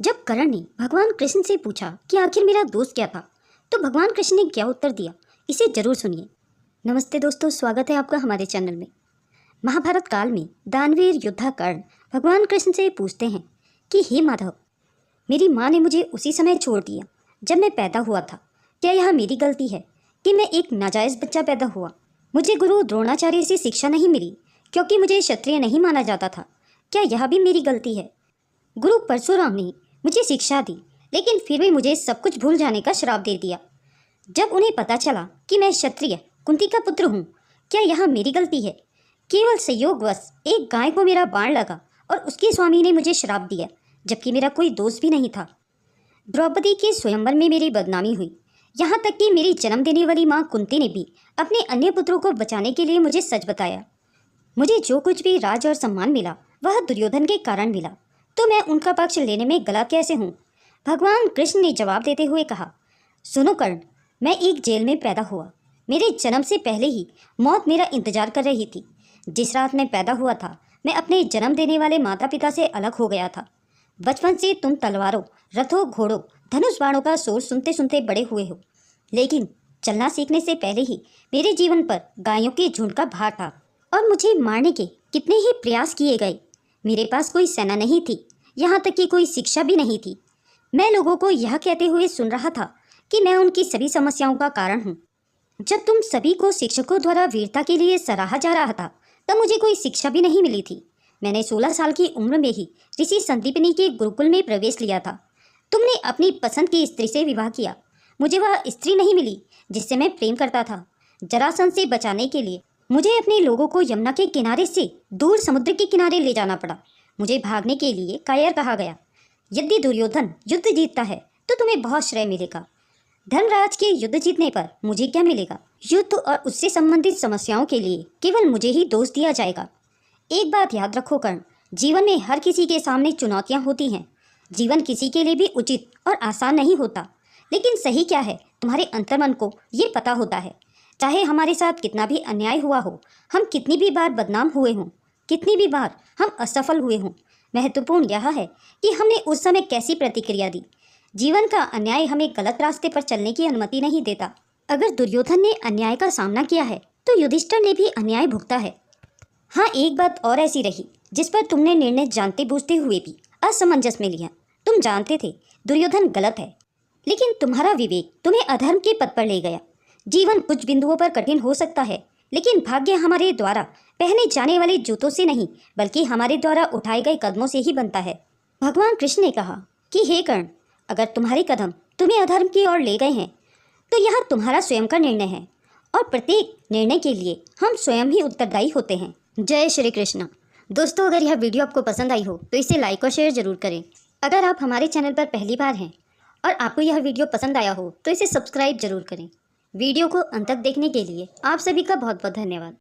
जब करण ने भगवान कृष्ण से पूछा कि आखिर मेरा दोस्त क्या था, तो भगवान कृष्ण ने क्या उत्तर दिया, इसे जरूर सुनिए। नमस्ते दोस्तों, स्वागत है आपका हमारे चैनल में। महाभारत काल में दानवीर योद्धा कर्ण भगवान कृष्ण से पूछते हैं कि हे माधव, मेरी माँ ने मुझे उसी समय छोड़ दिया जब मैं पैदा हुआ था। क्या यह मेरी गलती है कि मैं एक नाजायज़ बच्चा पैदा हुआ? मुझे गुरु द्रोणाचार्य से शिक्षा नहीं मिली क्योंकि मुझे क्षत्रिय नहीं माना जाता था। क्या यह भी मेरी गलती है? गुरु परशुराम ने मुझे शिक्षा दी, लेकिन फिर भी मुझे सब कुछ भूल जाने का श्राप दे दिया। जब उन्हें पता चला कि मैं क्षत्रिय कुंती का पुत्र हूँ, क्या यह मेरी गलती है? केवल संयोगवश एक गाय को मेरा बाण लगा और उसके स्वामी ने मुझे श्राप दिया, जबकि मेरा कोई दोस्त भी नहीं था। द्रौपदी के स्वयंवर में मेरी बदनामी हुई, यहाँ तक कि मेरी जन्म देने वाली माँ कुंती ने भी अपने अन्य पुत्रों को बचाने के लिए मुझे सच बताया। मुझे जो कुछ भी राज और सम्मान मिला वह दुर्योधन के कारण मिला, तो मैं उनका पक्ष लेने में गला कैसे हूँ? भगवान कृष्ण ने जवाब देते हुए कहा, सुनो कर्ण, मैं एक जेल में पैदा हुआ। मेरे जन्म से पहले ही मौत मेरा इंतजार कर रही थी। जिस रात मैं पैदा हुआ था, मैं अपने जन्म देने वाले माता पिता से अलग हो गया था। बचपन से तुम तलवारों, रथों, घोड़ों, धनुष बाणों का शोर सुनते सुनते बड़े हुए हो, लेकिन चलना सीखने से पहले ही मेरे जीवन पर गायों के झुंड का भार था और मुझे मारने के कितने ही प्रयास किए गए। मेरे पास कोई सेना नहीं थी, यहाँ तक कि कोई शिक्षा भी नहीं थी। मैं लोगों को यह कहते हुए सुन रहा था कि मैं उनकी सभी समस्याओं का कारण हूँ। जब तुम सभी को शिक्षकों द्वारा वीरता के लिए सराहा जा रहा था, तब मुझे कोई शिक्षा भी नहीं मिली थी। मैंने 16 साल की उम्र में ही ऋषि संदीपनी के गुरुकुल में प्रवेश लिया था। तुमने अपनी पसंद की स्त्री से विवाह किया। मुझे वह स्त्री नहीं मिली जिससे मैं प्रेम करता था। जरासंध से बचाने के लिए मुझे अपने लोगों को यमुना के किनारे से दूर समुद्र के किनारे ले जाना पड़ा। मुझे भागने के लिए कायर कहा गया। यदि दुर्योधन युद्ध जीतता है तो तुम्हें बहुत श्रेय मिलेगा। धर्मराज के युद्ध जीतने पर मुझे क्या मिलेगा? युद्ध और उससे संबंधित समस्याओं के लिए केवल मुझे ही दोष दिया जाएगा। एक बात याद रखो कर्ण, जीवन में हर किसी के सामने चुनौतियां होती हैं। जीवन किसी के लिए भी उचित और आसान नहीं होता, लेकिन सही क्या है तुम्हारे अंतर्मन को ये पता होता है। चाहे हमारे साथ कितना भी अन्याय हुआ हो, हम कितनी भी बार बदनाम हुए हों, कितनी भी बार हम असफल हुए हों, महत्वपूर्ण यह है कि हमने उस समय कैसी प्रतिक्रिया दी। जीवन का अन्याय हमें गलत रास्ते पर चलने की अनुमति नहीं देता। अगर दुर्योधन ने अन्याय का सामना किया है तो युधिष्ठिर ने भी अन्याय भुगता है। हाँ, एक बात और ऐसी रही जिस पर तुमने निर्णय जानते बूझते हुए भी असमंजस में लिया। तुम जानते थे दुर्योधन गलत है, लेकिन तुम्हारा विवेक तुम्हें अधर्म के पथ पर ले गया। जीवन कुछ बिंदुओं पर कठिन हो सकता है, लेकिन भाग्य हमारे द्वारा पहने जाने वाले जूतों से नहीं, बल्कि हमारे द्वारा उठाए गए कदमों से ही बनता है। भगवान कृष्ण ने कहा कि हे कर्ण, अगर तुम्हारे कदम तुम्हें अधर्म की ओर ले गए हैं तो यह तुम्हारा स्वयं का निर्णय है, और प्रत्येक निर्णय के लिए हम स्वयं ही उत्तरदायी होते हैं। जय श्री कृष्ण। दोस्तों, अगर यह वीडियो आपको पसंद आई हो तो इसे लाइक और शेयर जरूर करें। अगर आप हमारे चैनल पर पहली बार हैं और आपको यह वीडियो पसंद आया हो तो इसे सब्सक्राइब जरूर करें। वीडियो को अंत तक देखने के लिए आप सभी का बहुत बहुत धन्यवाद।